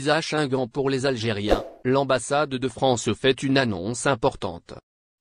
visa Schengen pour les Algériens, l'ambassade de France fait une annonce importante.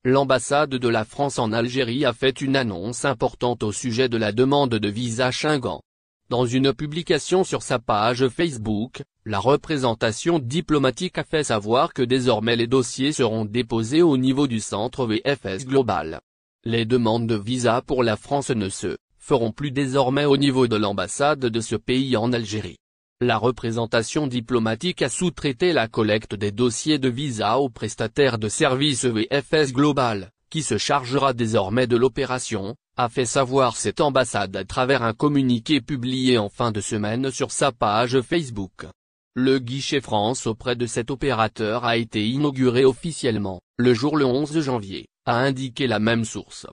L'ambassade de la France en Algérie a fait une annonce importante au sujet de la demande de visa Schengen. Dans une publication sur sa page Facebook, la représentation diplomatique a fait savoir que désormais les dossiers seront déposés au niveau du centre VFS Global. Les demandes de visa pour la France ne se feront plus désormais au niveau de l'ambassade de ce pays en Algérie. La représentation diplomatique a sous-traité la collecte des dossiers de visa au prestataire de services VFS Global, qui se chargera désormais de l'opération, a fait savoir cette ambassade à travers un communiqué publié en fin de semaine sur sa page Facebook. Le guichet France auprès de cet opérateur a été inauguré officiellement, le 11 janvier, a indiqué la même source.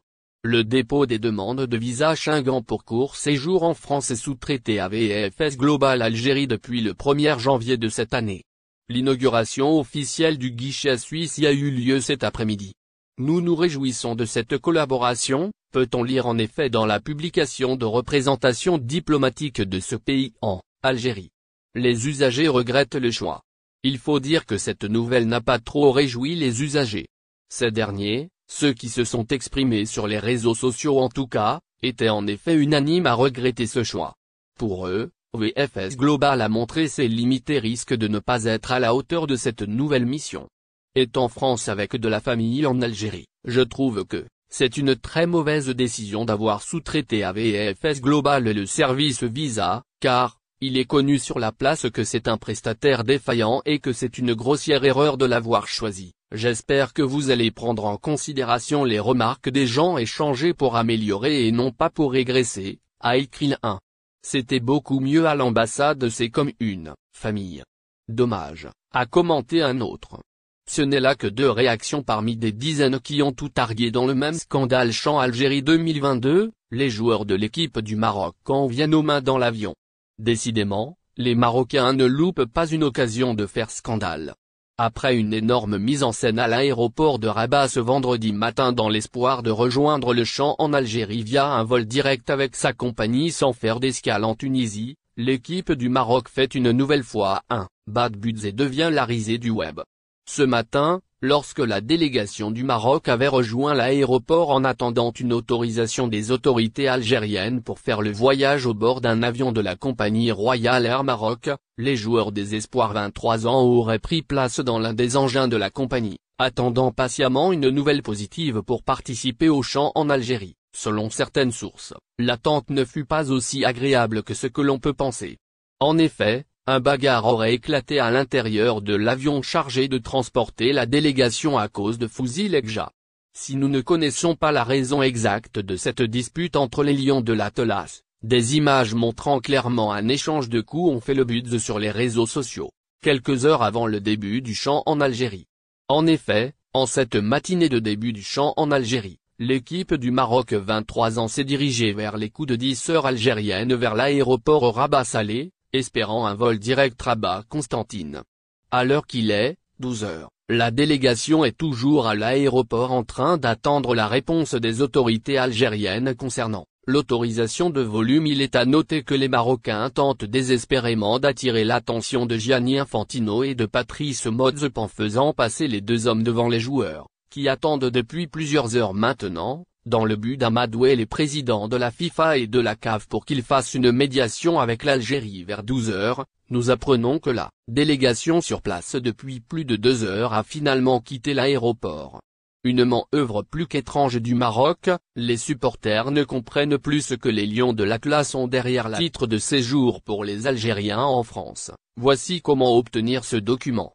Le dépôt des demandes de visa Schengen pour court séjour en France est sous-traité à VFS Global Algérie depuis le 1er janvier de cette année. L'inauguration officielle du guichet suisse y a eu lieu cet après-midi. Nous nous réjouissons de cette collaboration, peut-on lire en effet dans la publication de représentation diplomatique de ce pays en Algérie. Les usagers regrettent le choix. Il faut dire que cette nouvelle n'a pas trop réjoui les usagers. Ces derniers, ceux qui se sont exprimés sur les réseaux sociaux en tout cas, étaient en effet unanimes à regretter ce choix. Pour eux, VFS Global a montré ses limites et risque de ne pas être à la hauteur de cette nouvelle mission. Étant en France avec de la famille en Algérie, je trouve que c'est une très mauvaise décision d'avoir sous-traité à VFS Global le service visa, car il est connu sur la place que c'est un prestataire défaillant et que c'est une grossière erreur de l'avoir choisi. J'espère que vous allez prendre en considération les remarques des gens et changer pour améliorer et non pas pour régresser, a écrit l'un. C'était beaucoup mieux à l'ambassade, c'est comme une famille. Dommage, a commenté un autre. Ce n'est là que 2 réactions parmi des dizaines qui ont tout argué dans le même scandale Champ Algérie 2022, les joueurs de l'équipe du Maroc en viennent aux mains dans l'avion. Décidément, les Marocains ne loupent pas une occasion de faire scandale. Après une énorme mise en scène à l'aéroport de Rabat ce vendredi matin dans l'espoir de rejoindre le Champ en Algérie via un vol direct avec sa compagnie sans faire d'escale en Tunisie, l'équipe du Maroc fait une nouvelle fois un bad buzz et devient la risée du web. Ce matin, lorsque la délégation du Maroc avait rejoint l'aéroport en attendant une autorisation des autorités algériennes pour faire le voyage au bord d'un avion de la compagnie Royal Air Maroc, les joueurs des Espoirs 23 ans auraient pris place dans l'un des engins de la compagnie, attendant patiemment une nouvelle positive pour participer au Champ en Algérie. Selon certaines sources, l'attente ne fut pas aussi agréable que ce que l'on peut penser. En effet, un bagarre aurait éclaté à l'intérieur de l'avion chargé de transporter la délégation à cause de fusils Ekja. Si nous ne connaissons pas la raison exacte de cette dispute entre les lions de l'Atlas, des images montrant clairement un échange de coups ont fait le buzz sur les réseaux sociaux, quelques heures avant le début du Champ en Algérie. En effet, en cette matinée de début du Champ en Algérie, l'équipe du Maroc 23 ans s'est dirigée vers les coups de 10 heures algériennes vers l'aéroport Rabat-Salé, espérant un vol direct Rabat-Constantine. À l'heure qu'il est, 12 heures, la délégation est toujours à l'aéroport en train d'attendre la réponse des autorités algériennes concernant l'autorisation de volume. Il est à noter que les Marocains tentent désespérément d'attirer l'attention de Gianni Infantino et de Patrice Motsepe en faisant passer les 2 hommes devant les joueurs, qui attendent depuis plusieurs heures maintenant, dans le but d'amadouer les présidents de la FIFA et de la CAF pour qu'ils fassent une médiation avec l'Algérie vers 12 heures. Nous apprenons que la délégation sur place depuis plus de 2 heures a finalement quitté l'aéroport. Une manœuvre plus qu'étrange du Maroc, les supporters ne comprennent plus ce que les lions de l'Atlas ont derrière le titre de séjour pour les Algériens en France. Voici comment obtenir ce document.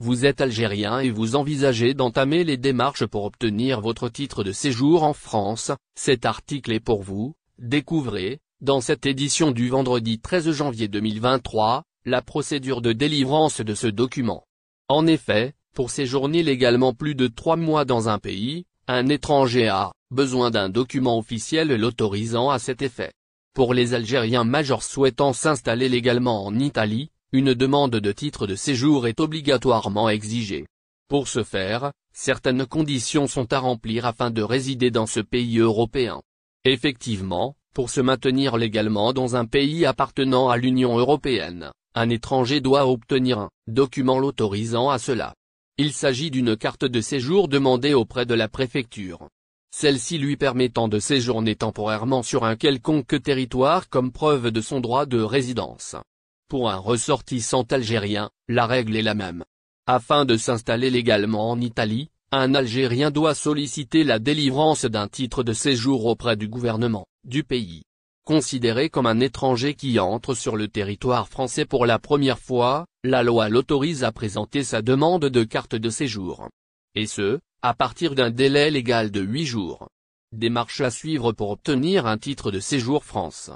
Vous êtes algérien et vous envisagez d'entamer les démarches pour obtenir votre titre de séjour en France, cet article est pour vous. Découvrez, dans cette édition du vendredi 13 janvier 2023, la procédure de délivrance de ce document. En effet, pour séjourner légalement plus de 3 mois dans un pays, un étranger a besoin d'un document officiel l'autorisant à cet effet. Pour les Algériens majeurs souhaitant s'installer légalement en Italie, une demande de titre de séjour est obligatoirement exigée. Pour ce faire, certaines conditions sont à remplir afin de résider dans ce pays européen. Effectivement, pour se maintenir légalement dans un pays appartenant à l'Union européenne, un étranger doit obtenir un document l'autorisant à cela. Il s'agit d'une carte de séjour demandée auprès de la préfecture. Celle-ci lui permettant de séjourner temporairement sur un quelconque territoire comme preuve de son droit de résidence. Pour un ressortissant algérien, la règle est la même. Afin de s'installer légalement en Italie, un Algérien doit solliciter la délivrance d'un titre de séjour auprès du gouvernement du pays. Considéré comme un étranger qui entre sur le territoire français pour la première fois, la loi l'autorise à présenter sa demande de carte de séjour. Et ce, à partir d'un délai légal de 8 jours. Démarche à suivre pour obtenir un titre de séjour France.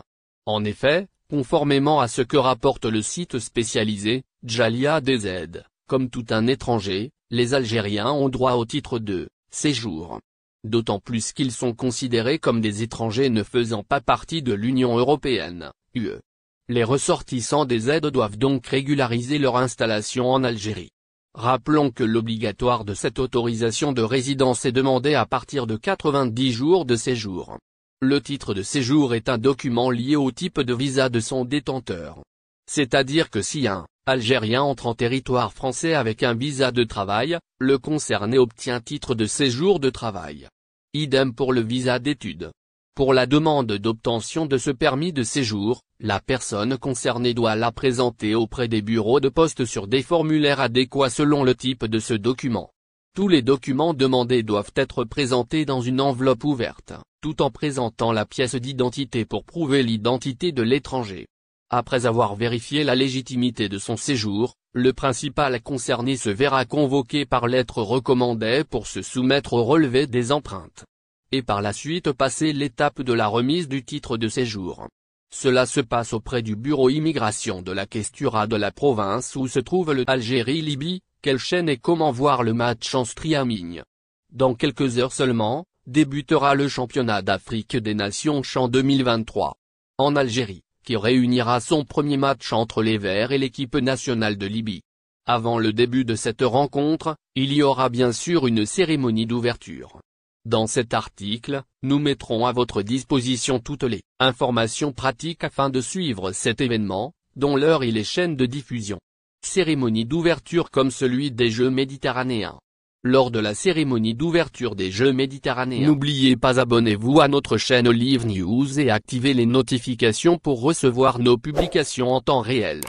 En effet, conformément à ce que rapporte le site spécialisé, Jalia DZ, comme tout un étranger, les Algériens ont droit au titre de séjour. D'autant plus qu'ils sont considérés comme des étrangers ne faisant pas partie de l'Union européenne, UE. Les ressortissants des aides doivent donc régulariser leur installation en Algérie. Rappelons que l'obligatoire de cette autorisation de résidence est demandé à partir de 90 jours de séjour. Le titre de séjour est un document lié au type de visa de son détenteur. C'est-à-dire que si un Algérien entre en territoire français avec un visa de travail, le concerné obtient titre de séjour de travail. Idem pour le visa d'études. Pour la demande d'obtention de ce permis de séjour, la personne concernée doit la présenter auprès des bureaux de poste sur des formulaires adéquats selon le type de ce document. Tous les documents demandés doivent être présentés dans une enveloppe ouverte, tout en présentant la pièce d'identité pour prouver l'identité de l'étranger. Après avoir vérifié la légitimité de son séjour, le principal concerné se verra convoqué par lettre recommandée pour se soumettre au relevé des empreintes. Et par la suite passer l'étape de la remise du titre de séjour. Cela se passe auprès du bureau immigration de la questura de la province où se trouve le Algérie-Libye, quelle chaîne et comment voir le match en streaming. Dans quelques heures seulement, débutera le championnat d'Afrique des Nations CHAN 2023. En Algérie, qui réunira son premier match entre les Verts et l'équipe nationale de Libye. Avant le début de cette rencontre, il y aura bien sûr une cérémonie d'ouverture. Dans cet article, nous mettrons à votre disposition toutes les informations pratiques afin de suivre cet événement, dont l'heure et les chaînes de diffusion. Cérémonie d'ouverture comme celui des Jeux méditerranéens. Lors de la cérémonie d'ouverture des Jeux méditerranéens, n'oubliez pas abonnez-vous à notre chaîne Olive News et activez les notifications pour recevoir nos publications en temps réel.